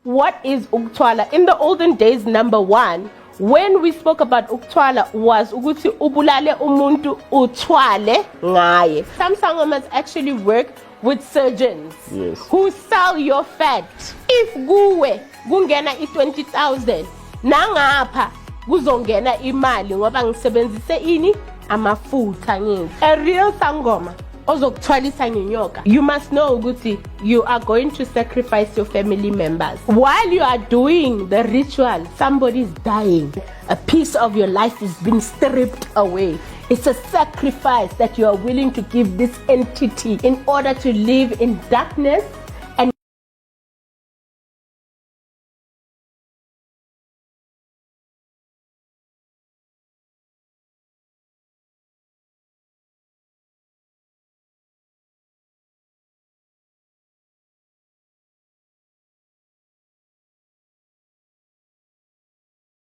What is Ukuthwala? In the olden days, number one, when we spoke about Ukuthwala was ukuthi ubulale umuntu uthwale ngaye. Some sangomas actually work with surgeons who sell your fat. If kuwe kungena i-20,000 nangapha kuzongena imali ngoba ngisebenzise ini amafutha ngithi. A real sangoma ozokuthwalisa ngenyoka. You must know ukuthi you are going to sacrifice your family members. While you are doing the ritual, somebody is dying. A piece of your life is being stripped away. It's a sacrifice that you are willing to give this entity in order to live in darkness. And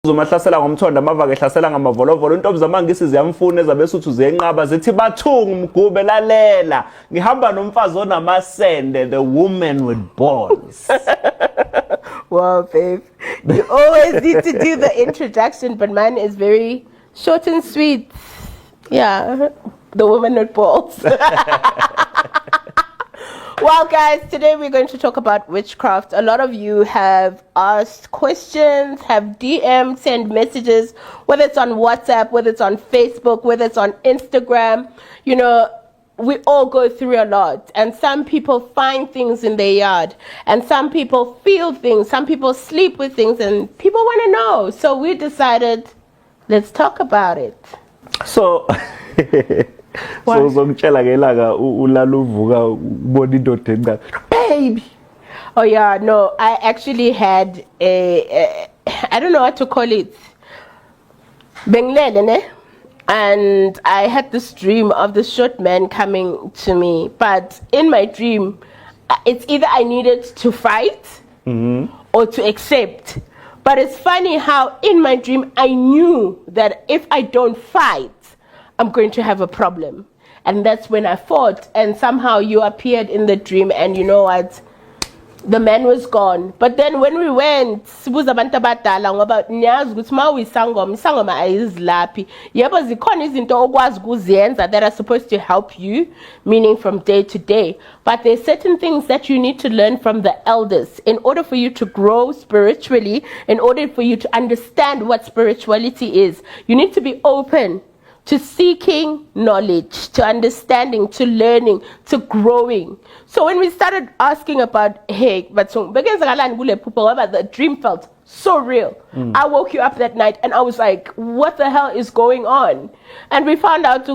Umahlasela ngomthondo amava ehlasela ngamavolovolo intombi zamangisi ziyamfuna ezabesuthu ziyenqaba zithi bathunga umgube lalela ngihamba nomfazi onamasende, the woman with balls. Wow, babe, you always need to do the introduction, but mine is very short and sweet. Yeah, the woman with balls. Well, guys, today we're going to talk about witchcraft. A lot of you have asked questions, have DM'd, sent messages, whether it's on WhatsApp, whether it's on Facebook, whether it's on Instagram. You know, we all go through a lot. And some people find things in their yard. And some people feel things. Some people sleep with things. And people want to know. So we decided, let's talk about it. So... So uzongitshela ke laga ulaluvuka ubona indoda enqa baby. Oh yeah, no, I actually had I don't know what to call it. Benglele ne? And I had this dream of this short man coming to me, but in my dream it's either I needed to fight or to accept. But it's funny how in my dream I knew that if I don't fight I'm going to have a problem. And that's when I fought, and somehow you appeared in the dream, and you know what? The man was gone. But then when we went, sibuza abantu abadala ngoba niyazi ukuthi isangoma ayizilaphi. Yebo zikhona izinto okwazi ukuzenza that are supposed to help you, meaning from day to day. But there's certain things that you need to learn from the elders in order for you to grow spiritually, in order for you to understand what spirituality is. You need to be open to seeking knowledge, to understanding, to learning, to growing. So when we started asking about, hey, but the dream felt so real. I woke you up that night and I was like, what the hell is going on? And we found out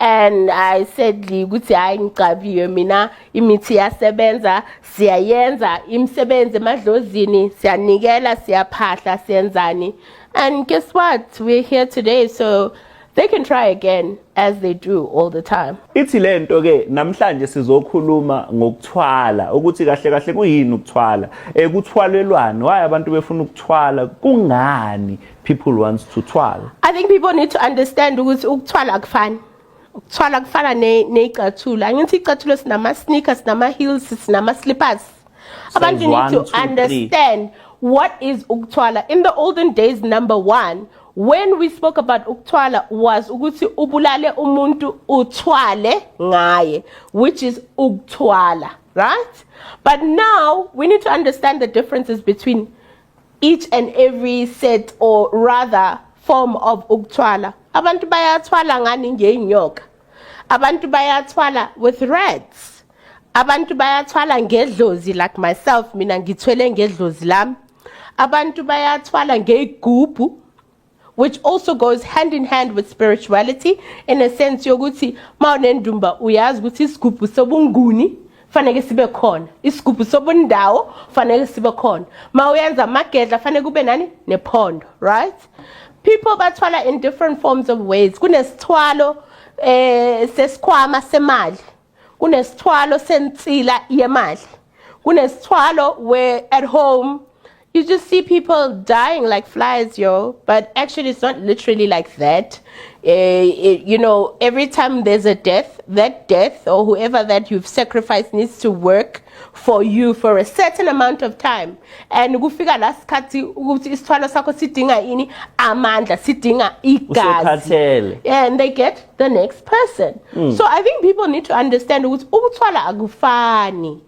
and I said, ukuthi hayi ngicabiwe mina imithi yasebenza siyayenza imsebenze emadlozini siyanikela siyaphahla siyenzani. And guess what? We're here today, so they can try again as they do all the time. Ithi lento ke namhlanje sizokhuluma ngokuthwala ukuthi kahle kahle kuyini ukuthwala. Kuthwalelwana why abantu befuna ukuthwala kungani people wants to thwala. I think people need to understand ukuthi ukuthwala akufani. Ukuthwala kufana neicathulo. Angithi icathulo sinama sneakers, sinama heels, sinama slippers. Abantu need to understand what is Ukuthwala. In the olden days, number one, when we spoke about Ukuthwala was ukuthi ubulale umuntu uthwale ngaye, which is Ukuthwala, right? But now we need to understand the differences between each and every set, or rather form of Ukuthwala. Abantu bayathwala ngani ngenyoka. Abantu bayathwala with rats. Abantu bayathwala ngedlozi, like myself, mina ngithwele ngedlozi lami. Abantu bayathwala ngegubhu, which also goes hand in hand with spirituality, in a sense yokuthi mawunendumba uyazi ukuthi isigubhu sobunguni fanele sibe khona, isigubhu sobundawo fanele sibe khona, mawuyenza magedla fanele kube nani nephondo, right? People bathwala in different forms of ways. Kunesithwalo sesikhwama semali, kunesithwalo sensila yemali, kunesithwalo where at home You just see people dying like flies, yo. But actually, it's not literally like that. You know, every time there's a death, that death or whoever that you've sacrificed needs to work for you for a certain amount of time. And kufika la sikhathi ukuthi isithwalo sakho sidinga ini amandla, sidinga igazi. And they get the next person. So I think people need to understand ukuthi ukuthwala akufani.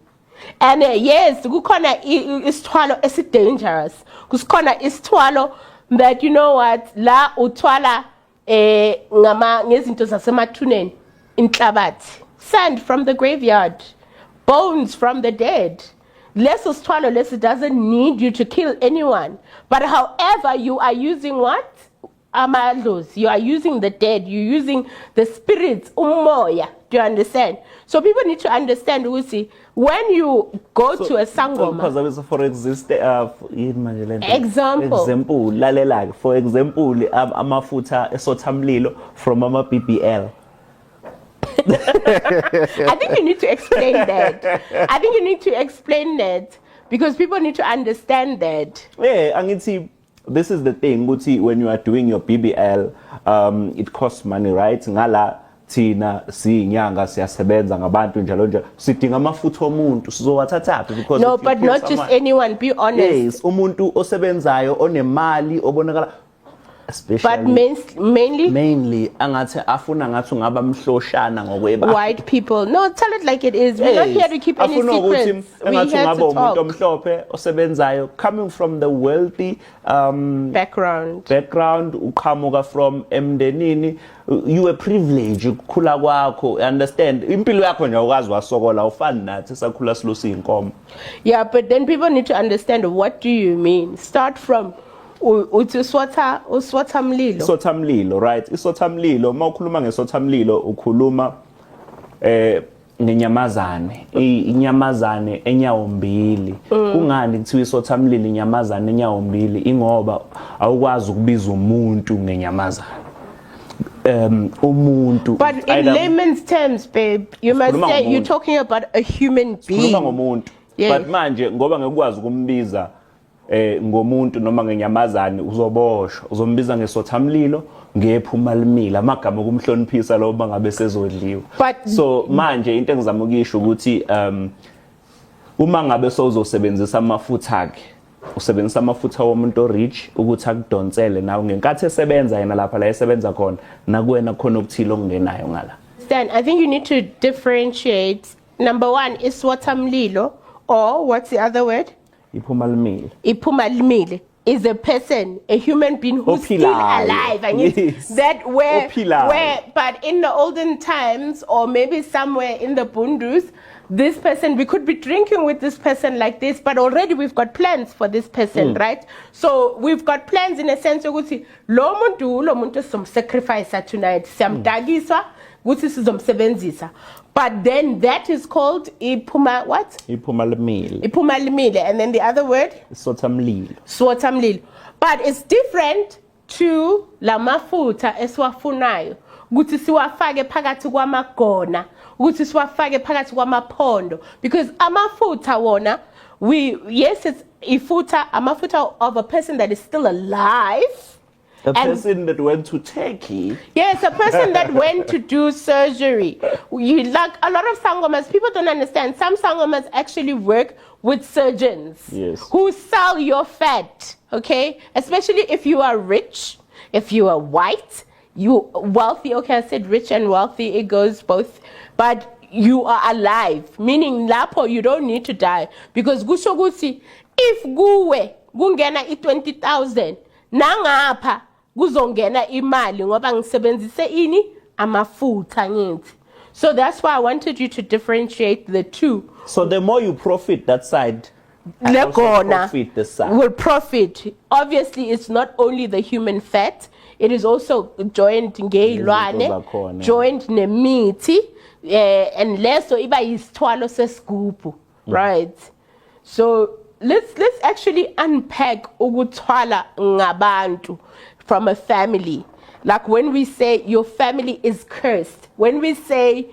And yes, kukhona isithwalo esi dangerous. Kukhona isithwalo that you know what la uthwala ngezinto zasemathuneni inhlabathi, sand from the graveyard, bones from the dead. Leso sithwalo leso doesn't need you to kill anyone, but however you are using what? Amadlozi. You are using the dead, you're using the spirits, umoya. Do you understand? So people need to understand, Uzi, when you go to a sangoma. For example, amafutha esothamlilo from ama BBL. I think you need to explain that. I think you need to explain that because people need to understand that. Yeah, angithi this is the thing, Guti, when you are doing your BBL, it costs money, right? Ngala thina siyinyanga siyasebenza ngabantu njalo njalo sidinga amafutha omuntu sizowathathaphi because no, but not just anyone, be honest. Yes, umuntu osebenzayo onemali obonakala especially but mainly angathi afuna ngathi ungaba mhloshana ngokweba white people. No, tell it like it is. We're not here to keep any secrets. We're here to talk. Omhlophe osebenzayo coming from the wealthy background uqhamuka from emndenini, you a privilege ukukhula kwakho, understand impilo yakho nje ukwazi wasokola ufani nathi sakhula silusa inkomo. Yeah, but then people need to understand, what do you mean? Start from Isothamlilo, right? Isothamlilo, mawukhuluma ngesothamlilo ukhuluma ngenyamazane, inyamazane enyawo mbili. Kungani kuthiwa isothamlilo inyamazane enyawo mbili? Ingoba awukwazi ukubiza umuntu ngenyamazane. Umuntu. But in layman's terms, babe, you must say you're talking about a human being. Yes. But manje ngoba ngekwazi ukumbiza ngomuntu noma ngenyamazane uzoboshwa, uzombiza ngesothamlilo, ngephumalimila, amagama okumhloniphisa lo bangabe sezodliwa. So manje into engizama ukisho ukuthi uma ngabe sozosebenzisa amafutha akhe, usebenzisa amafutha womuntu rich ukuthi akudonsele nawe ngenkathi esebenza yena lapha la esebenza khona nakuwena khona okuthile okungenayo ngala. Then I think you need to differentiate. Number one is isothamlilo, or what's the other word? Iphumalimile is a person, a human being who's still alive. And yes. That where, but in the olden times, or maybe somewhere in the Bundus, this person, we could be drinking with this person like this, but already we've got plans for this person, right? So we've got plans in a sense of lo muntu some sacrifice tonight, some dagisa, guthi sizomsebenzisa. But then that is called Iphumalimile. And then the other word? Sothamlilo. But it's different to la mafuta esiwafunayo. Ukuthi siwafake phakathi kwamagona, ukuthi siwafake phakathi kwamaphondo, because amafuta wona, yes, it's amafuta of a person that is still alive. A person that went to Turkey. Yes, a person that went to do surgery. Like a lot of sangomas, people don't understand. Some sangomas actually work with surgeons who sell your fat, okay? Especially if you are rich, if you are white, you wealthy. Okay, I said rich and wealthy, it goes both. But you are alive, meaning lapo, you don't need to die. Because kusho kuthi, if guwe, gungena 20,000, nangapha, kuzongena imali ngoba ngisebenzise ini amafutha ngithi. So that's why I wanted you to differentiate the two. So the more you profit that side, profit the side will profit. Obviously, it's not only the human fat, it is also joint ngeyilwane, joint nemithi, and less so iba yisithwalo sesigubu, right? So let's actually unpack ukuthwala ngabantu from a family. Like when we say your family is cursed, when we say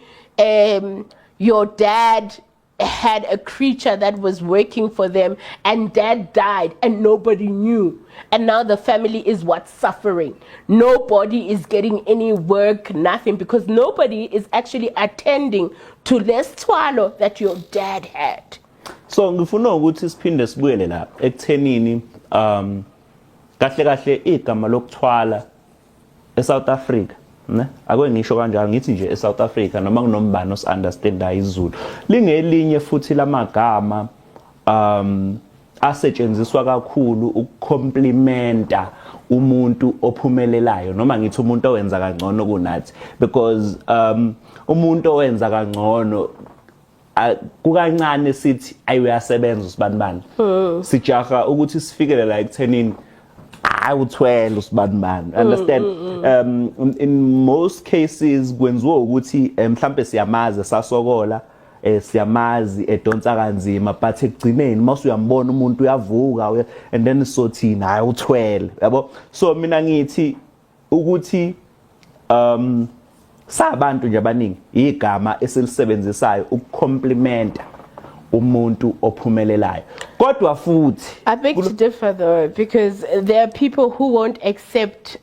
your dad had a creature that was working for them, and dad died and nobody knew, and now the family is what's suffering. Nobody is getting any work, nothing, because nobody is actually attending to less swallow that your dad had. So ngifuna ukuthi siphinde sibuyele la ekuthenini kahle kahle igama lokuthwala eSouth Africa, ne akwe ngisho kanjalo ngithi nje eSouth Africa noma kunombani osunderstanda isiZulu lingelinye futhi lamagama asetshenziswa kakhulu ukucomplimenta umuntu ophumelelayo noma ngithi umuntu owenza kangcono kunathi, because umuntu owenza kangcono kukancane sithi ayiyasebenza usibanibani, sijaha ukuthi sifikele la ekuthenini awuthwele usibanibani, understand. In most cases kwenziwa ukuthi mhlambe siyamazi sasokola, siyamazi edonsa kanzima, but ekugcineni mase uyambona umuntu uyavuka and then sothina hayi uthwele, yabo. So mina ngithi ukuthi sabantu nje abaningi igama esilisebenzisayo ukucomplimenta umuntu ophumelelayo, kodwa futhi I beg to differ though, because there are people who won't accept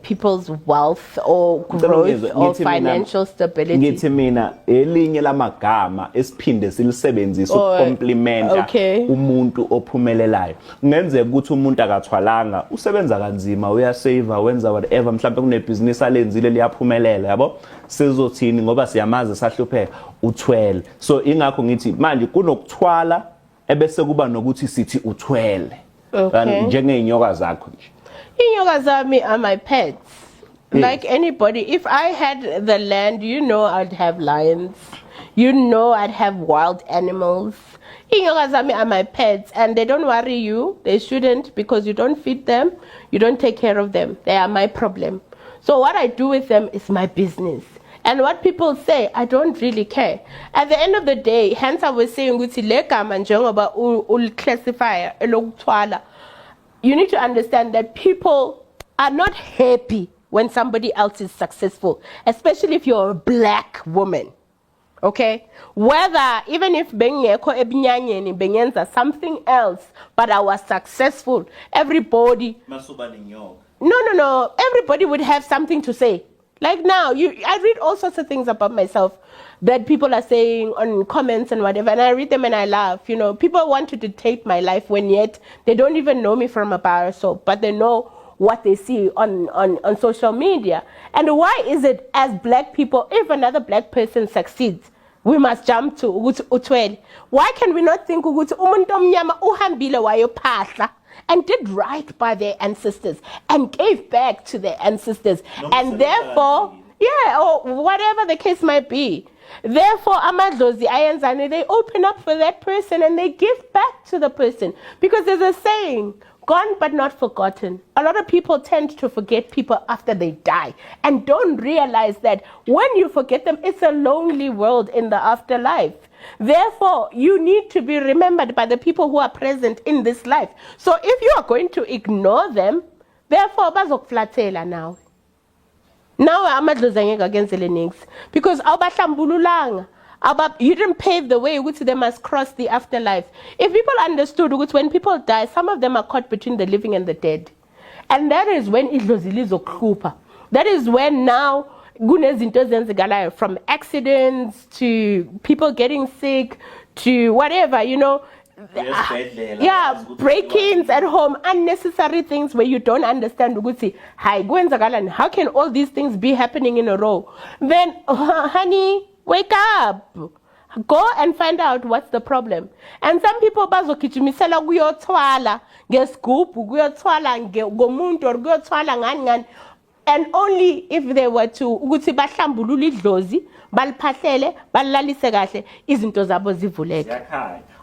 people's wealth or growth or financial stability. Ngithi mina elinye lamagama esiphinde silisebenzisa ukucomplimenta umuntu ophumelelayo. Kungenzeka ukuthi umuntu akathwalanga, usebenza kanzima, uyasave, wenza whatever, mhlawumbe kunebusiness alenzile liyaphumelela, yabo. Sizothini ngoba siyamazi sahlupheka uthwele. So ingakho ngithi manje kunokuthwala ebese kuba nokuthi sithi uthwele. Njengeinyoka zakho nje. Inyoka zami are my pets. Like anybody, if I had the land, you know I'd have lions. You know I'd have wild animals. Inyoka zami are my pets, and they don't worry you. They shouldn't, because you don't feed them, you don't take care of them. They are my problem. So what I do with them is my business. And what people say, I don't really care. At the end of the day, hence I was saying, you need to understand that people are not happy when somebody else is successful, especially if you're a black woman. Okay? Whether, even if benyenza something else, but I was successful, everybody... No. Everybody would have something to say. Like now, I read all sorts of things about myself that people are saying on comments and whatever, and I read them and I laugh. You know, people want to dictate my life when yet they don't even know me from a bar or so, but they know what they see on social media. And why is it, as black people, if another black person succeeds, we must jump to Utwele? Why can we not think umuntu omnyama uhambile wayophahla and did right by their ancestors and gave back to their ancestors, and therefore, or whatever the case might be, therefore amadlozi ayenzani, they open up for that person and they give back to the person, because there's a saying, gone but not forgotten. A lot of people tend to forget people after they die and don't realize that when you forget them, it's a lonely world in the afterlife. Therefore, you need to be remembered by the people who are present in this life. So if you are going to ignore them, therefore, bazokuflathela now. Now, amadlozi against the nix, because you didn't pave the way which they must cross the afterlife. If people understood which when people die, some of them are caught between the living and the dead. And that is when idlozi lizokhupha. That is when now from accidents to people getting sick to whatever, you know. Break-ins at home, unnecessary things where you don't understand. How can all these things be happening in a row? Then, honey, wake up. Go and find out what's the problem. And some people bazokichimisela kuyotwala ngescoop, kuyotwala ngomuntu or kuyotwala ngani. And only if they were to ukuthi bahlambulula idlozi, baliphahlele, balalise kahle, izinto zabo zivuleke.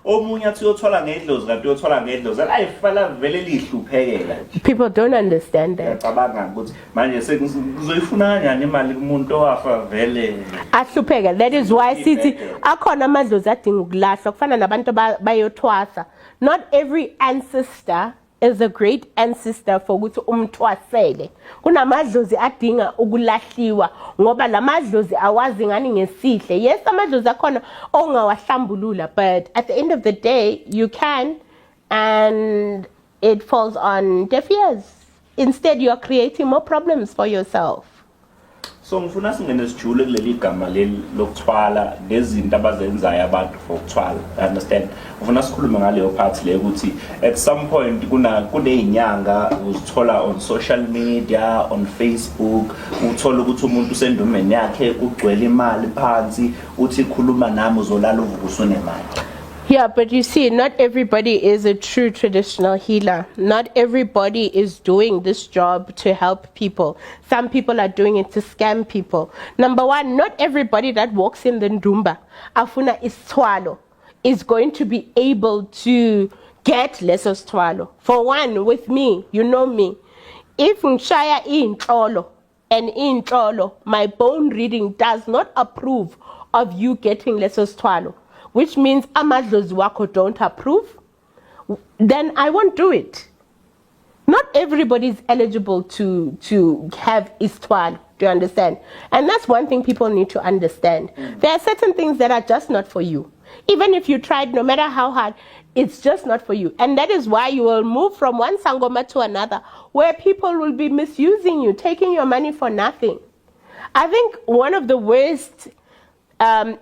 Omunye athi uyothola ngedlozi kanti uyothola ngedlozi ayifala vele lihluphekela. People don't understand that. Ngiyacabanga ukuthi manje sekuzoyifuna kanjani imali kumuntu owafa vele ahlupheka. That is why sithi akhona amadlozi adinga ukulahlwa kufana nabantu bayothwasa. Not every ancestor is a great ancestor for ukuthi umthwasele. Kunamadlozi adinga ukulahliwa ngoba lamadlozi awazi ngani ngesihle. Yes, amadlozi akhona ongawahlambulula, but at the end of the day you can, and it falls on deaf ears. Instead you are creating more problems for yourself. So ngifuna singene sijule kuleli gama leli lokuthwala nezinto abazenzayo abantu for ukuthwala. I understand. Ngifuna sikhulume ngaleyo part le ukuthi at some point kunezinyanga uzithola on social media, on Facebook, uthola ukuthi umuntu usendumeni yakhe kugcwele imali phansi uthi khuluma nami uzolala uvuka usunemali. Yeah, but you see, not everybody is a true traditional healer. Not everybody is doing this job to help people. Some people are doing it to scam people. Number one, not everybody that walks in the Ndumba, afuna isthwalo, is going to be able to get lesser swallow. For one, with me, you know me. If ngishaya inhlolo and inhlolo, my bone reading does not approve of you getting lesser swallow, which means amadlozi wako don't approve, then I won't do it. Not everybody is eligible to have istwal. Do you understand? And that's one thing people need to understand. There are certain things that are just not for you. Even if you tried, no matter how hard, it's just not for you. And that is why you will move from one sangoma to another, where people will be misusing you, taking your money for nothing. I think one of the worst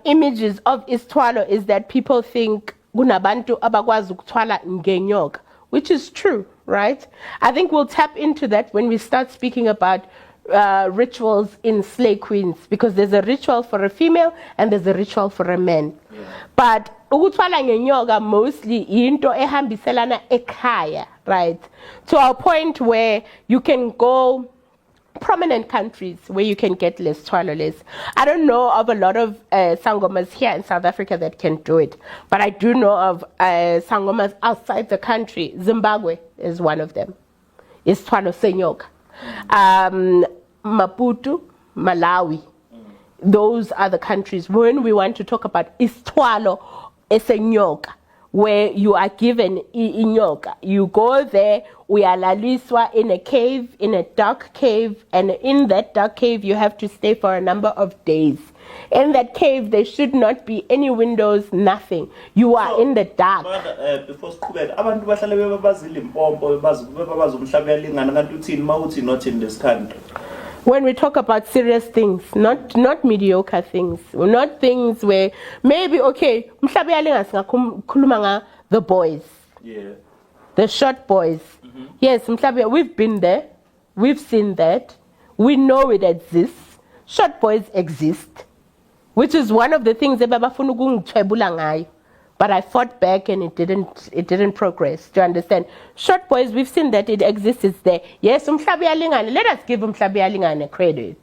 images of istwalo is that people think kunabantu abakwazi ukuthwala ngenyoka, which is true, right? I think we'll tap into that when we start speaking about rituals in slay queens, because there's a ritual for a female and there's a ritual for a man. Yeah. But ukuthwala ngenyoka mostly into ehambiselana ekhaya, right? To a point where you can go prominent countries where you can get less swallowless. I don't know of a lot of sangomas here in South Africa that can do it, but I do know of sangomas outside the country. Zimbabwe is one of them. It's swallow senyoka. Maputo, Malawi. Those are the countries when we want to talk about istwalo esenyoka, where you are given inyoka. You go there, we are laliswa in a cave, in a dark cave, and in that dark cave you have to stay for a number of days. In that cave there should not be any windows, nothing. You are in the dark. Before abantu bahlale bebabazile impompo bebabaza umhlaba yalingana kanti uthini mawuthi not in this country. When we talk about serious things, not mediocre things, not things where maybe okay, mhlaba yalingana singakhuluma nga the boys. Yeah. The short boys. Mm-hmm. Yes, mhlaba, we've been there. We've seen that. We know it exists. Short boys exist, which is one of the things ebabafuna ukungithwebula ngayo. But I fought back and it didn't progress. Do you understand? Short boys, we've seen that it exists, it's there. Yes, umhlabi yalingana. Let us give umhlabi yalingana credit.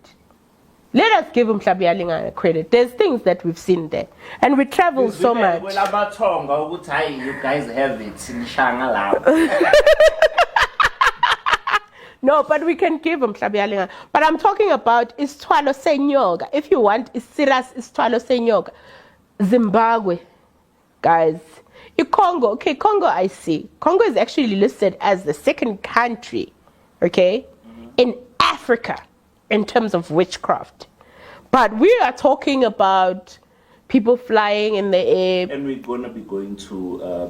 Let us give umhlabi yalingana credit. There's things that we've seen there. And we travel so much. You guys have it. No, but we can give umhlabi yalingana. But I'm talking about istwalo senyoka. If you want, is serious istwalo senyoka. Zimbabwe. Guys, Congo, okay, Congo I see. Congo is actually listed as the second country, okay, in Africa in terms of witchcraft. But we are talking about people flying in the air. And we're going to be going to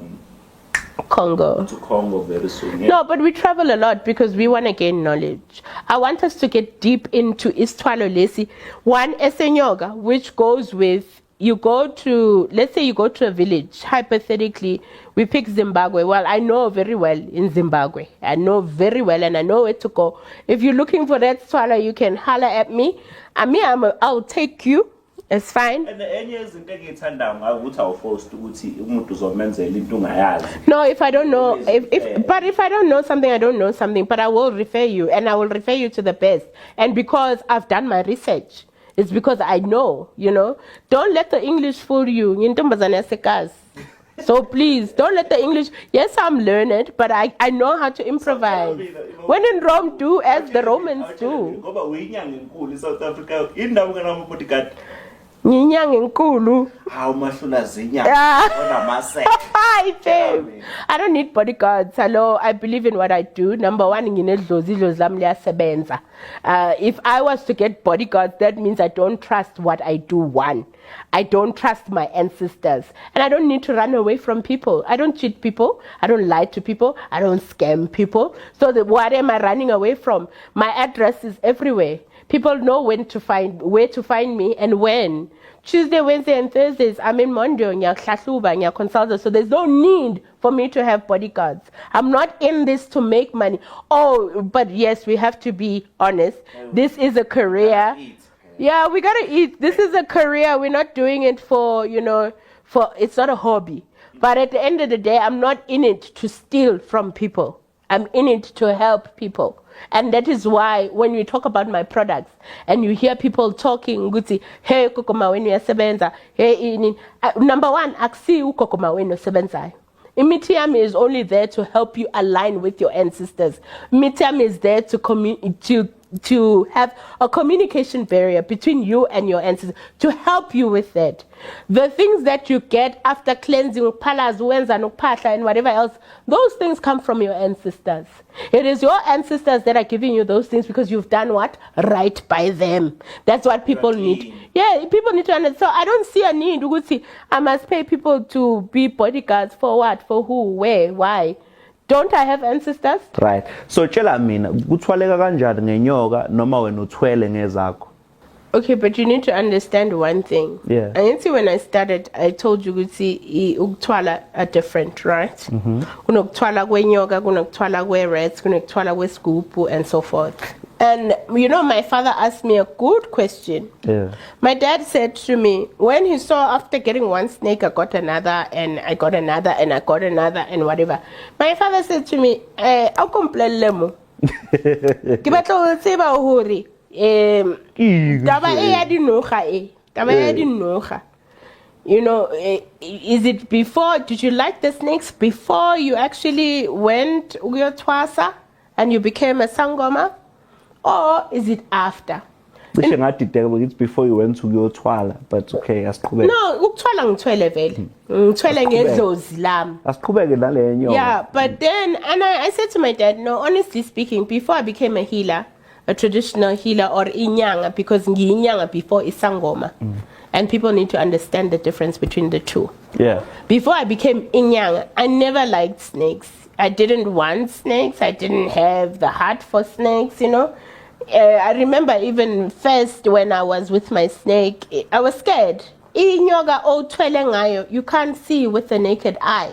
Congo. To Congo very soon. Yeah? No, but we travel a lot because we want to gain knowledge. I want us to get deep into Istwalo Lesi. One Esenyoga, which goes with, you go to, let's say you go to a village, hypothetically, we pick Zimbabwe. Well, I know very well in Zimbabwe. I know very well and I know where to go. If you're looking for that swallow, you can holler at me. I'll take you. It's fine. And enye izinto engiyithanda ukuthi awuforced ukuthi umuntu uzomenzela into ungayazi. No, if I don't know, if I don't know something, I don't know something, but I will refer you and I will refer you to the best. And because I've done my research, it's because I know, you know. Don't let the English fool you. So please, don't let the English... Yes, I'm learned, but I know how to improvise. When in Rome, do as the Romans do. Nginyanga enkulu. How much zinyanga? Hi, babe. I don't need bodyguards. Hello, I believe in what I do. Number one, if I was to get bodyguards, that means I don't trust what I do. One, I don't trust my ancestors, and I don't need to run away from people. I don't cheat people. I don't lie to people. I don't scam people. So what am I running away from? My address is everywhere. People know where to find me and when. Tuesday, Wednesday, and Thursdays, I'm in Monday, consultant. So there's no need for me to have bodyguards. I'm not in this to make money. Oh, but yes, we have to be honest. This is a career. Yeah, we gotta eat. This is a career. We're not doing it for, it's not a hobby. But at the end of the day, I'm not in it to steal from people. I'm in it to help people. And that is why when we talk about my products and you hear people talking, hey, Dr Maweni yasebenza, hey, number one, akusi Dr Maweni osebenzayo. Imitiam is only there to help you align with your ancestors. Imitiam is there to have a communication barrier between you and your ancestors, to help you with that. The things that you get after cleansing, palas, wenza, nukpahla, and whatever else, those things come from your ancestors. It is your ancestors that are giving you those things because you've done what? Right by them. That's what people need. Yeah, people need to understand. So I don't see a need. I must pay people to be bodyguards for what? For who? Where? Why? Don't I have ancestors? Right. So tshela mina kuthwaleka kanjani ngenyoka noma wena uthwele ngezakho? Okay, but you need to understand one thing. Yeah. I see when I started, I told you ukuthwala are different, right? Kunokuthwala kwenyoka, kunokuthwala kwe-rats, kunokuthwala kwesigubhu, and so forth. And my father asked me a good question. Yeah. My dad said to me, when he saw after getting one snake, I got another, and I got another, and I got another, and whatever. My father said to me, "How komplelemo? Kibatlo tseba hore taba e ya dinoga e, taba ya dinoga. Is it before? Did you like the snakes before you actually went ukuyothwasa and you became a sangoma? Or is it after?" It's before you went to your twala, but okay, asiqhubeke. No, ukuthwala ngithwele vele. Ngithwele ngedlozi lami. Asiqhubeke nale nyoka. Yeah, but then I said to my dad, no, honestly speaking, before I became a healer, a traditional healer or inyanga, because ngiyinyanga before isangoma. And people need to understand the difference between the two. Yeah. Before I became inyanga, I never liked snakes. I didn't want snakes. I didn't have the heart for snakes, I remember even first when I was with my snake, I was scared. Inyoka othwele ngayo, you can't see with the naked eye.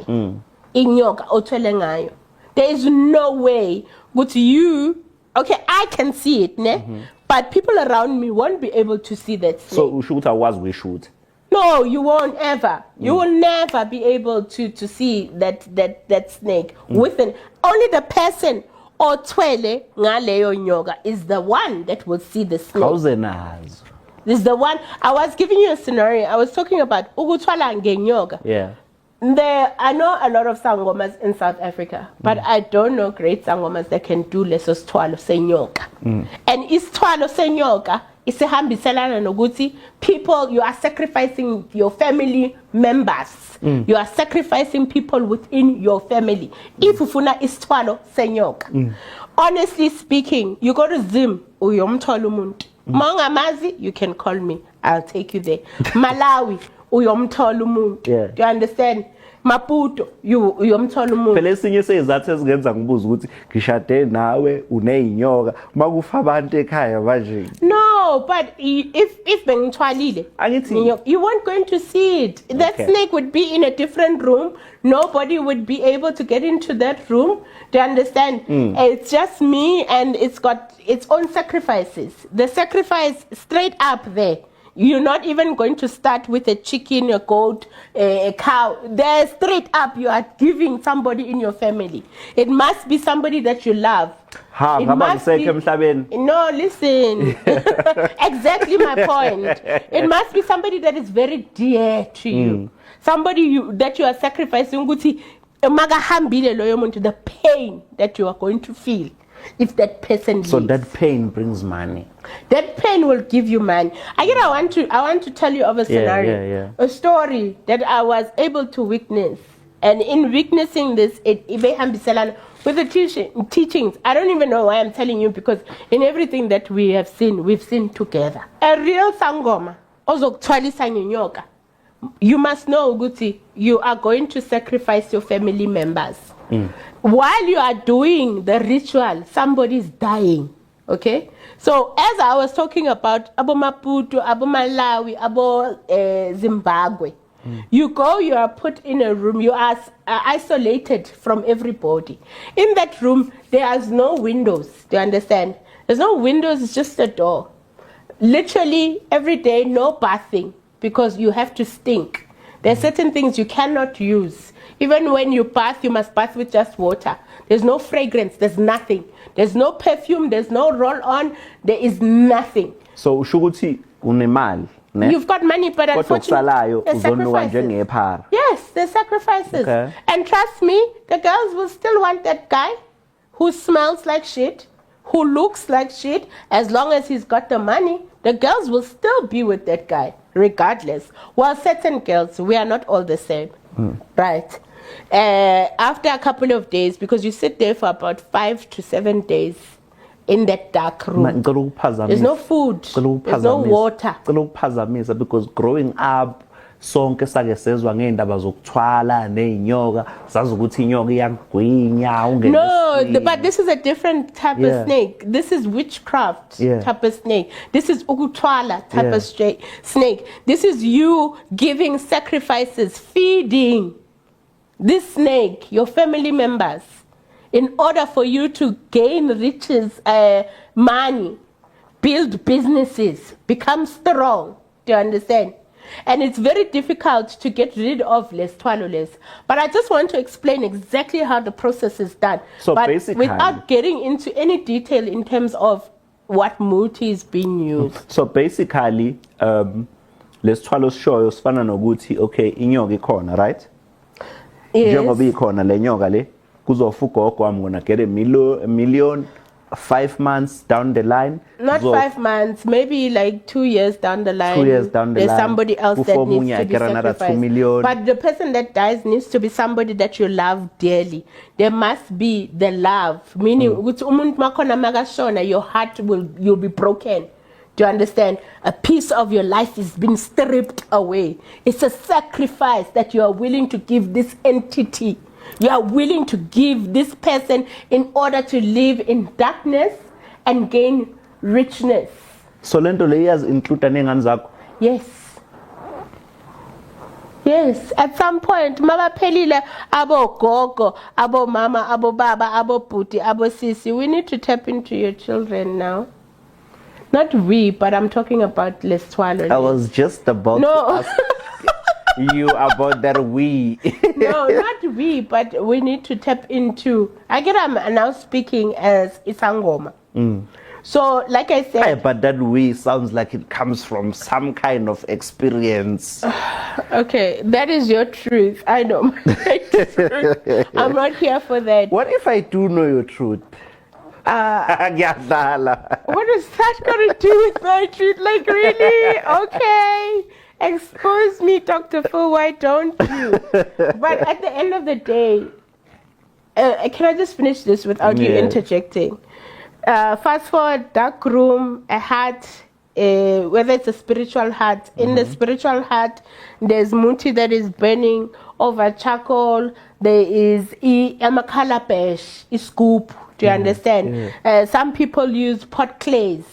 Inyoka othwele ngayo. There is no way but you, okay, I can see it, ne? But people around me won't be able to see that snake. So shoot was we shoot. No, you won't ever. You will never be able to see that snake within only the person or twele ngaleyo nyoka is the one that will see the snake. Thousands. This is the one. I was giving you a scenario. I was talking about ukuthwala ngenyoka. Yeah. I know a lot of sangomas in South Africa, but I don't know great sangomas that can do leso sithwalo senyoka. And isithwalo senyoka isihambiselana nokuthi people, you are sacrificing your family members. You are sacrificing people within your family. If ufuna isithwalo senyoka. Honestly speaking, you go to Zim uyomthola umuntu. Mangamazi, you can call me. I'll take you there. Malawi uyomthola umuntu. Do you understand? Maputo uyomthola umuntu. Phela esinye sezathu ezingenza ngibuza ukuthi ngishade nawe uneyinyoka makufa abantu ekhaya manje. No, but if bengithwalile you weren't going to see it. That snake would be in a different room. Nobody would be able to get into that room. Do you understand? It's just me, and it's got its own sacrifices. The sacrifice straight up there. You're not even going to start with a chicken, a goat, a cow. They're straight up. You are giving somebody in your family. It must be somebody that you love. No, listen. Exactly my point. It must be somebody that is very dear to you. Somebody that you are sacrificing. The pain that you are going to feel. if that person leaves. So that pain brings money. That pain will give you money. I want to tell you of a scenario, a story that I was able to witness. And in witnessing this, it with the teachings. I don't even know why I'm telling you, because in everything that we've seen together. A real sangoma, you must know, Guti, you are going to sacrifice your family members. While you are doing the ritual, somebody is dying. Okay? So as I was talking about Abo Maputo, Abo Malawi, Abo Zimbabwe, you go, you are put in a room, you are isolated from everybody. In that room, there is no windows, do you understand? There's no windows, it's just a door. Literally every day, no bathing, because you have to stink. There are certain things you cannot use. Even when you bath, you must bath with just water. There's no fragrance, there's nothing. There's no perfume, there's no roll-on, there is nothing. So, ushukuthi unemali. You've got money, but unfortunately, there's sacrifices. Yes, there's sacrifices. Okay. And trust me, the girls will still want that guy who smells like shit, who looks like shit. As long as he's got the money, the girls will still be with that guy, regardless. While certain girls, we are not all the same, right? After a couple of days, because you sit there for about 5 to 7 days in that dark room, there's no food, there's no water. Because growing up, sonke sake sezwa ngeindaba zokuthwala neinyoka sazi ukuthi inyoka iyagwinya ungene. No, but this is a different type of snake. This is witchcraft type of snake. This is ukuthwala type of snake. This is you giving sacrifices, feeding this snake, your family members, in order for you to gain riches, money, build businesses, become strong. Do you understand? And it's very difficult to get rid of less twaloless. But I just want to explain exactly how the process is done. So but basically, without getting into any detail in terms of what muti is being used. So basically, let's twalo show sifana nokuthi okay inyoka ikhona, right? Yes. Njengoba ikhona le nyoka le kuzofa ugogo I'm gonna get a million 5 months down the line. Not 5 months, maybe like 2 years down the line. 2 years down the there's line. somebody else that needs to be another sacrificed. 2 million. But the person that dies needs to be somebody that you love dearly. There must be the love. Meaning, your heart you'll be broken. Do you understand? A piece of your life is being stripped away. It's a sacrifice that you are willing to give this entity. You are willing to give this person in order to live in darkness and gain richness. So lento layers include nengane zakho? Yes. Yes, at some point, mama pelile abo gogo, abo mama, abo baba, abo puti, abo sisi. We need to tap into your children now. Not we, but I'm talking about Leswalo. I was just about to ask you about that we. No, not we, but we need to tap into. I'm now speaking as Isangoma. So, like I said, yeah, but that we sounds like it comes from some kind of experience. Okay, that is your truth. I know my truth. I'm not here for that. What if I do know your truth? What is that going to do with my truth? Like, really? Okay. Expose me, Dr. Phil, why don't you? But at the end of the day, can I just finish this without you interjecting? Fast forward, dark room, a hut, whether it's a spiritual hut. In the spiritual hut, there's muti that is burning over charcoal. There is amakalapesh, scoop. Do you understand? Some people use pot clays,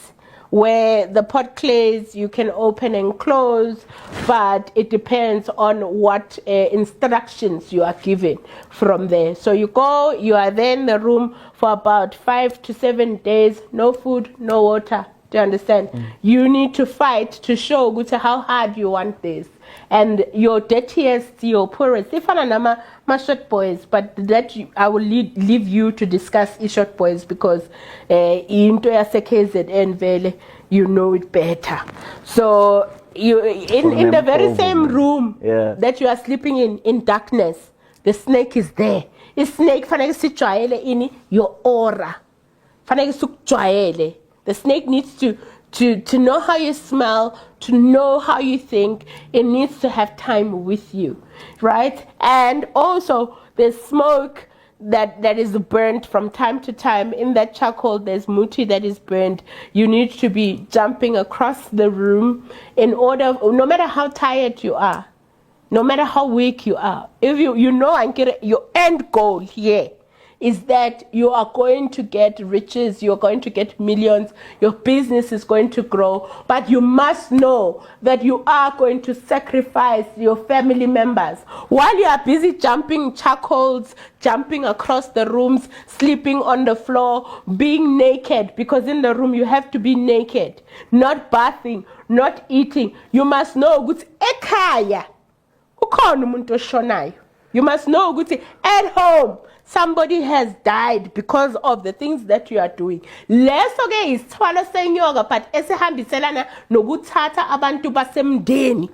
where the pot clays you can open and close, but it depends on what instructions you are given from there. So you go, you are there in the room for about 5 to 7 days, no food, no water. Do you understand? You need to fight to show how hard you want this. And your dirtiest, your poorest, if I'm my short boys, but that I will leave you to discuss short boys because into KZN you know it better. So you in the very same room that you are sleeping in darkness, the snake is there. The snake in your aura. The snake needs to know how you smell, to know how you think. It needs to have time with you, right? And also the smoke that is burnt from time to time. In that charcoal, there's muti that is burnt. You need to be jumping across the room in order, no matter how tired you are, no matter how weak you are, if you know and get your end goal here is that you are going to get riches, you're going to get millions, your business is going to grow, but you must know that you are going to sacrifice your family members. While you are busy jumping charcoals, jumping across the rooms, sleeping on the floor, being naked, because in the room you have to be naked, not bathing, not eating. You must know, ekhaya, ukhona umuntu oshonayo. You must know, at home, somebody has died because of the things that you are doing. Leso ke isithwalo senyoka but esihambiselana nokuthatha abantu basemndeni.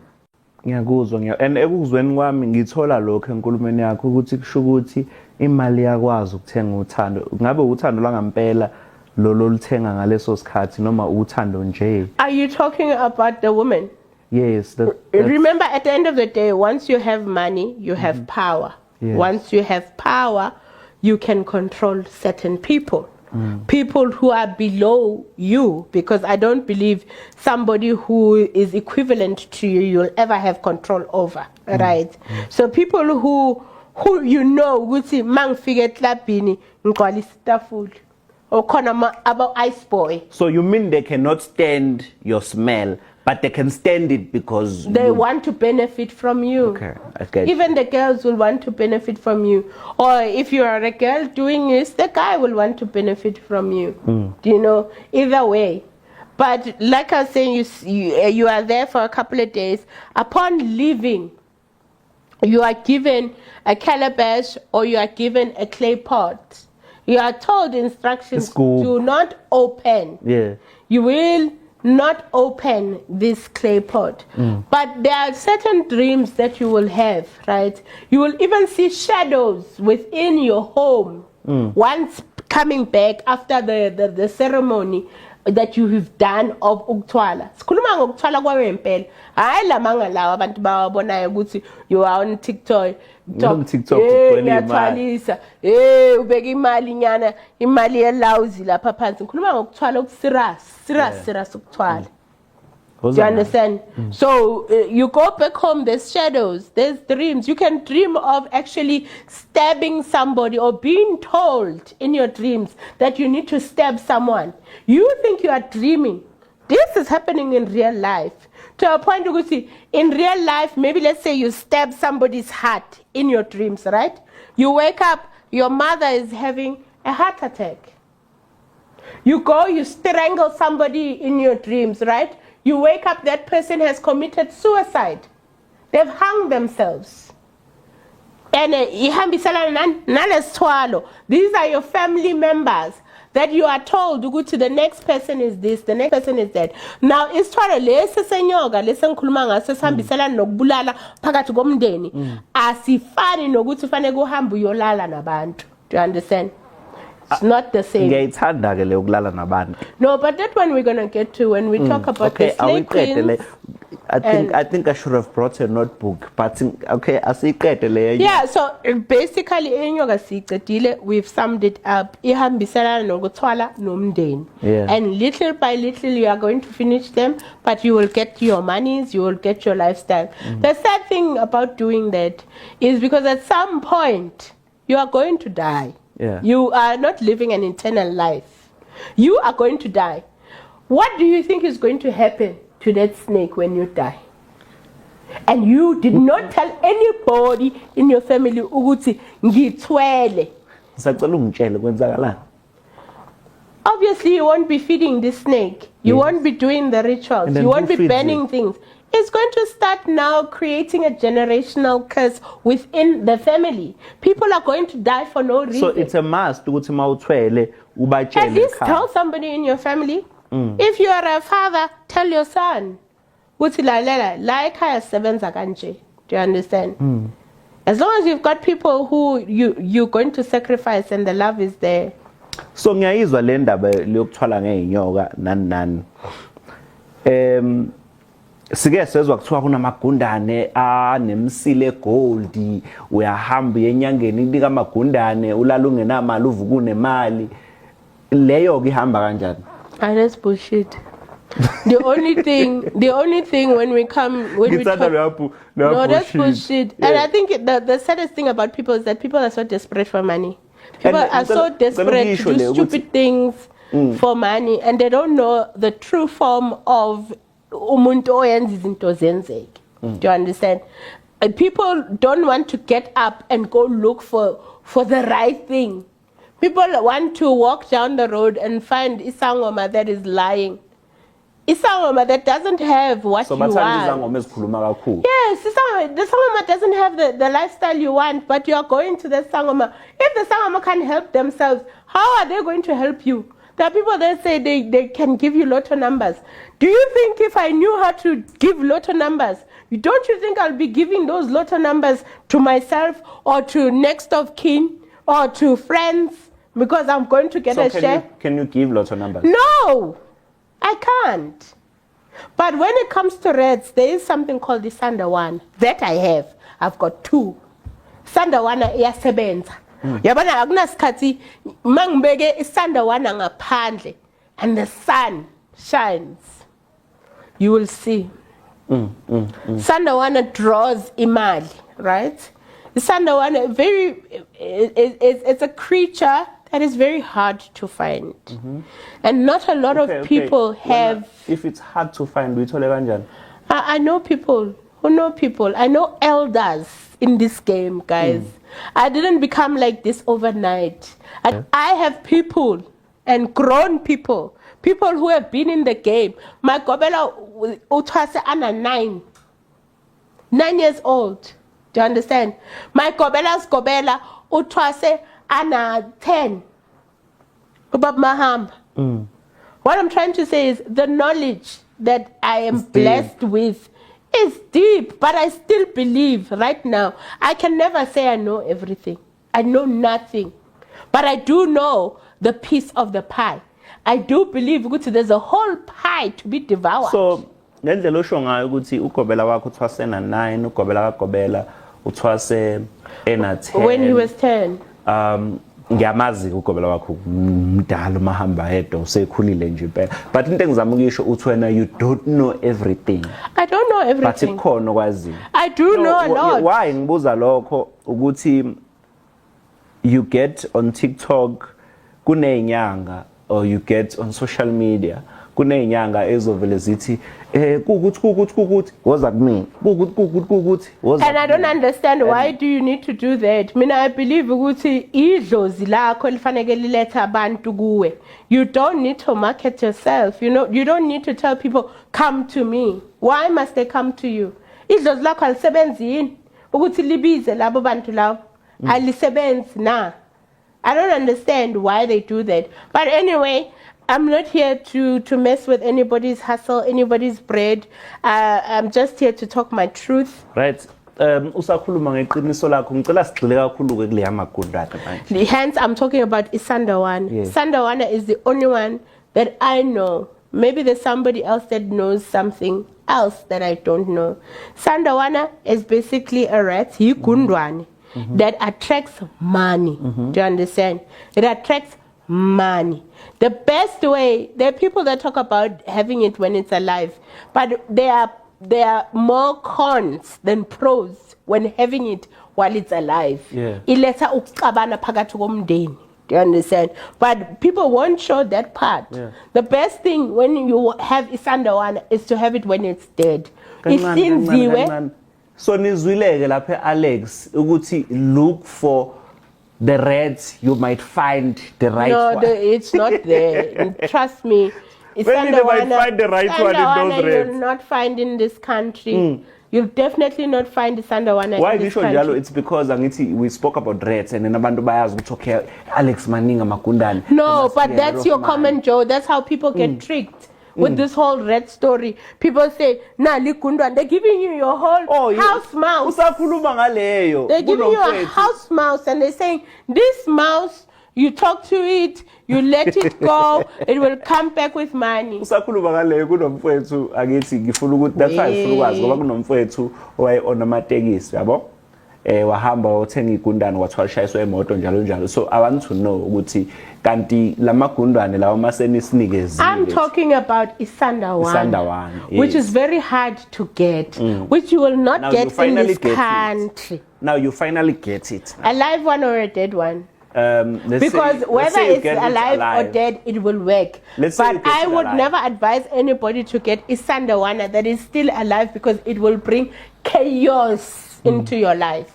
Ngiyakuzwa and ekuzweni kwami ngithola lokho enkulumeni yakho ukuthi kusho ukuthi imali yakwazi ukuthenga uthando. Ngabe uthando lwangampela loluthenga ngaleso sikhathi noma uthando nje? Are you talking about the woman? Yes. Remember, at the end of the day, once you have money, you have power. Yes. Once you have power, you can control certain people. People who are below you, because I don't believe somebody who is equivalent to you, you'll ever have control over, right? So people who you know, ukuthi mangifike eklabhini ngigcwalisa itafula or khona aba ice boy. So you mean they cannot stand your smell, but they can stand it because they want to benefit from you. Okay, I get Even the girls will want to benefit from you. Or if you are a girl doing this, the guy will want to benefit from you. Do you know? Either way. But like I was saying, you are there for a couple of days. Upon leaving, you are given a calabash or you are given a clay pot. You are told instructions to not open. Yeah. You will not open this clay pot. But there are certain dreams that you will have, right? You will even see shadows within your home once coming back after the ceremony that you have done of Ukuthwala. Sikhuluma ngokuthwala kwempela. Hayi lamanga lawa abantu bawabonayo ukuthi you are on TikTok. TikTok uyathwalisa. Ubeka imali nyana, imali yelawuzi lapha phansi. Ngikhuluma ngokuthwala serious ukuthwala. Do you understand? So you go back home, there's shadows, there's dreams. You can dream of actually stabbing somebody or being told in your dreams that you need to stab someone. You think you are dreaming. This is happening in real life. To a point where you see, in real life, maybe let's say you stab somebody's heart in your dreams, right? You wake up, your mother is having a heart attack. You go, you strangle somebody in your dreams, right? You wake up, that person has committed suicide. They've hung themselves. And these are your family members that you are told to go to the next person is this, the next person is that. Now, it's lesi senyoka, lesi ngikhuluma ngaso sihambiselana nokubulala phakathi komndeni. Asifani nokuthi ufane kuhambe uyolala nabantu. Do you understand? It's not the same. No, but that one we're going to get to when we talk about the snake queens. I think I should have brought a notebook, but okay, yeah, so basically we've summed it up. And little by little you are going to finish them, but you will get your monies, you will get your lifestyle. The sad thing about doing that is because at some point you are going to die. Yeah. You are not living an eternal life. You are going to die. What do you think is going to happen to that snake when you die? And you did not tell anybody in your family ukuthi ngithwele. Obviously you won't be feeding this snake. You won't be doing the rituals. You won't be burning things. It's going to start now creating a generational curse within the family. People are going to die for no reason. So it's a must to at least tell somebody in your family. If you are a father, tell your son. Do you understand? As long as you've got people who you're going to sacrifice and the love is there, So ngiyayizwa le ndaba lokuthwala ngeinyoka nani. Sike sezwa kuthiwa kunamagundane anemsile gold, uyahamba enyangeni inika amagundane ulala ungenamali uvuka unemali. Leyo ke ihamba kanjani? That's bullshit. The only thing when we talk, no, that's bullshit. Yeah. And I think the saddest thing about people is that people are so desperate for money. People are so desperate to do stupid things for money, and they don't know the true form of umuntu oyenza izinto zenzeke. Do you understand? People don't want to get up and go look for the right thing. People want to walk down the road and find isangoma that is lying. Isangoma that doesn't have what you want. Yes, the sangoma doesn't have the lifestyle you want, but you are going to the sangoma. If the sangoma can't help themselves, how are they going to help you? There are people that say they can give you lotto numbers. Do you think if I knew how to give lotto numbers, don't you think I'll be giving those lotto numbers to myself or to next of kin or to friends because I'm going to get a share? Can you give lotto numbers? No, I can't. But when it comes to reds, there is something called the Sandawana that I have. I've got 2. Sandawana iyasebenza. Yabona akunasikhathi mangibeke isandawana ngaphandle and the sun shines, you will see. Sandawana draws imali, right? Sandawana it's a creature that is very hard to find, and not a lot of people have. If it's hard to find, we tell kanjani? I know people who know people. I know elders in this game, guys. I didn't become like this overnight. I have people and grown people who have been in the game. My gobela utwase ana 9 years old. Do you understand? My gobela's gobela utwase ana 10. Ubab mahamba. What I'm trying to say is the knowledge that I am blessed with is deep, but I still believe right now. I can never say I know everything. I know nothing. But I do know the piece of the pie. I do believe there's a whole pie to be devoured. So, ngendlela osho ngayo ukuthi ugobela wakho uthwase na 9, ugobela kagobela uthwase ena 10. When he was 10. Ngiyamazi ugobela wakho mdala mahamba yedwa usekhulile nje impela, but into engizama ukuyisho uthi wena you don't know everything. I don't know everything, but ikhona okwazi. I do know a lot. Why ngibuza lokho ukuthi you get on TikTok kuney'nyanga, or you get on social media kuney'nyanga ezovele zithi kukuthi woza kumina kukuthi woza. And I don't understand why do you need to do that. I believe ukuthi idlozi lakho lifanele liletha abantu kuwe. You don't need to market yourself. You don't need to tell people come to me. Why must they come to you? Idlozi lakho alisebenzi yini ukuthi libize labo bantu labo? Alisebenzi na. I don't understand why they do that. But anyway, I'm not here to mess with anybody's hustle, anybody's bread. I'm just here to talk my truth. Right. Usakhuluma ngeqiniso lakho ngicela sigxile kakhulu ke kuleya magundane manje. Hence I'm talking about Sandawana. Yes. Sandawana is the only one that I know. Maybe there's somebody else that knows something else that I don't know. Sandawana is basically a rat, yigundwane, that attracts money. Do you understand? It attracts money. The best way, there are people that talk about having it when it's alive, but there are more cons than pros when having it while it's alive. Iletha ukuxabana phakathi komndeni. Do you understand? But people won't show that part. The best thing when you have Isandawana is to have it when it's dead. Isinziwe. So nizwileke lapha Alex ukuthi look for the reds, you might find the right one. No, it's not there. Trust me. Maybe they might find the right one in those reds. You'll not find in this country. You'll definitely not find the Sandawana in this country. Why? It's because we spoke about reds and then abantu bayazi ukuthi okay, Alex Maninga Makundane. No, but that's your common joke. That's how people get tricked. With this whole red story, people say, "Na likundwane." They're giving you your whole house mouse. Usakhuluma ngaleyo. They're giving you a house mouse, and they're saying this mouse you talk to it, you let it go, it will come back with money. Usakhuluma ngale kunomfowethu akithi ngifuna ukuthi that's why ngifuna ukwazi ngoba kunomfowethu owaye onamatekisi yabo wahamba wothenga igundane wathwalishayiswa emoto njalo njalo. So I want to know ukuthi kanti lamagundane lawo masenisinikezile. I'm talking about Isandawana, which is very hard to get, which you will not get in this country. Now you finally get it. A live one or a dead one? Because whether it's alive or dead, it will work. But I would never advise anybody to get Isandawana that is still alive because it will bring chaos into your life.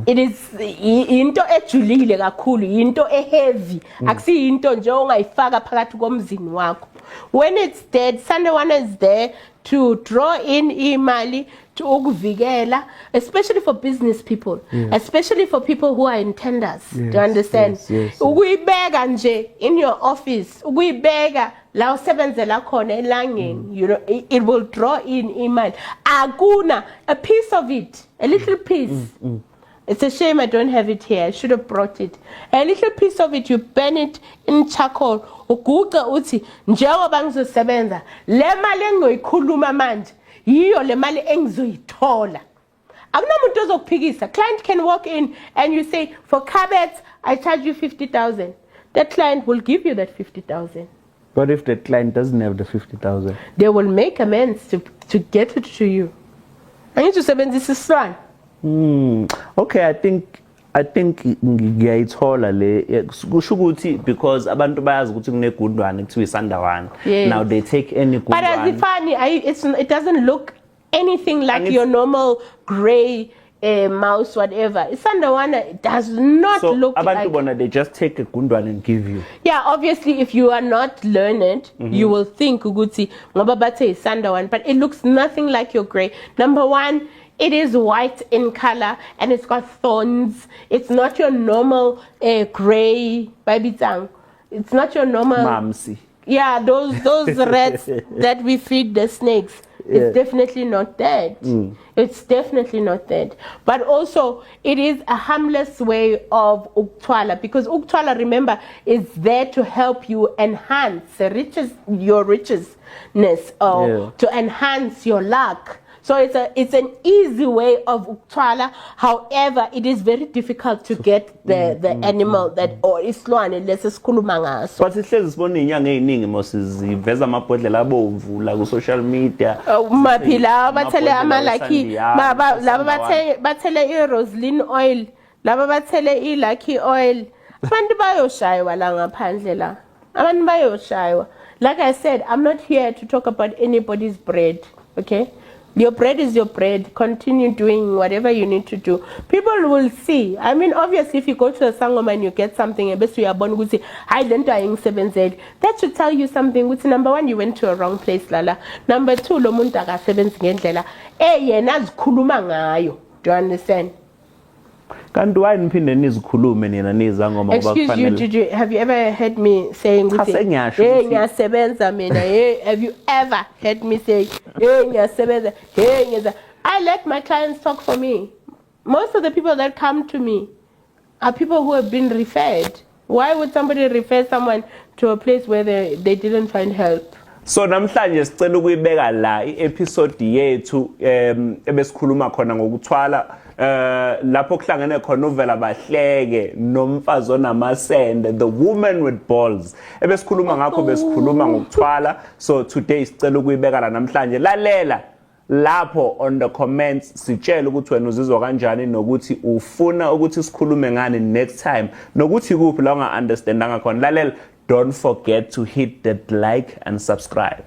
It is into ejulile kakhulu, into heavy. Akusi into nje ongayifaka phakathi komzini wakho. When it's dead, Sandawana is there to draw in imali, to ukuvikela, especially for business people, especially for people who are in tenders. Do you understand? Ukuyibeka nje in your office, ukuyibeka la usebenzela khona elangeni, you know, it will draw in imali. Akuna a piece of it, a little piece. It's a shame I don't have it here. I should have brought it. A little piece of it, you burn it in charcoal. Uguqa uthi njengoba ngizosebenza le mali engizoyikhuluma manje yiyo le mali engizoyithola. Akunamuntu ozokuphikisa. Client can walk in and you say for carpets I charge you 50,000. That client will give you that 50,000. But if the client doesn't have the 50,000, they will make amends to get it to you. I need to sebenzisa iswan. Okay, I think ngiyayithola le kusho ukuthi because abantu bayazi ukuthi kunegundwane kuthiwa isandawana. Now they take any gundwane. But as funny, it doesn't look anything like your normal gray mouse, whatever. Isandawana does not look like. So abantu bona they just take a gundwane and give you. Yeah, obviously if you are not learned, you will think ukuthi ngoba bathe isandawana, but it looks nothing like your gray. Number one, it is white in color and it's got thorns. It's not your normal gray babitang. It's not your normal mamsi. Yeah, those rats that we feed the snakes. It's definitely not that. It's definitely not that. But also, it is a harmless way of Ukuthwala because Ukuthwala, remember, is there to help you enhance your richness or to enhance your luck. So it's an easy way of Ukuthwala. However, it is very difficult to get the animal that or isilwane lesikhuluma ngaso. But sihlezi sibona inyanga eziningi mosiziveza amabhodlela abomvu la ku social media. Maphila bathele amalaki laba bathele iRoseline oil, laba bathele iLucky oil. Abantu bayoshaywa la ngaphandle la. Abantu bayoshaywa. Like I said, I'm not here to talk about anybody's bread, okay? Your bread is your bread. Continue doing whatever you need to do. People will see. I mean, obviously, if you go to a sangoma and you get something, that should tell you something. Which number one, you went to a wrong place, Lala. Number two, lo muntu akasebenzi ngendlela. Yena azikhuluma ngayo. Do you understand? Kanti why niphinde nizikhulume nina nizangoma ngoba kufanele. Excuse you, have you ever heard me saying hey ngiyasebenza mina? Hey, have you ever heard me say hey ngiyasebenza? Hey ngiyasebenza? I let my clients talk for me. Most of the people that come to me are people who have been referred. Why would somebody refer someone to a place where they didn't find help? So namhlanje sicela ukuyibeka la i-episode yethu ebesikhuluma khona ngokuthwala lapho kuhlangene khona uvela bahleke nomfazi onamasende, the woman with balls. Ebesikhuluma ngakho besikhuluma ngokuthwala. So today sicela ukuyibeka la namhlanje. Lalela lapho on the comments sitshela ukuthi wena uzizwa kanjani nokuthi ufuna ukuthi sikhulume ngani next time nokuthi kuphi la unga understandanga khona. Lalela, don't forget to hit that like and subscribe.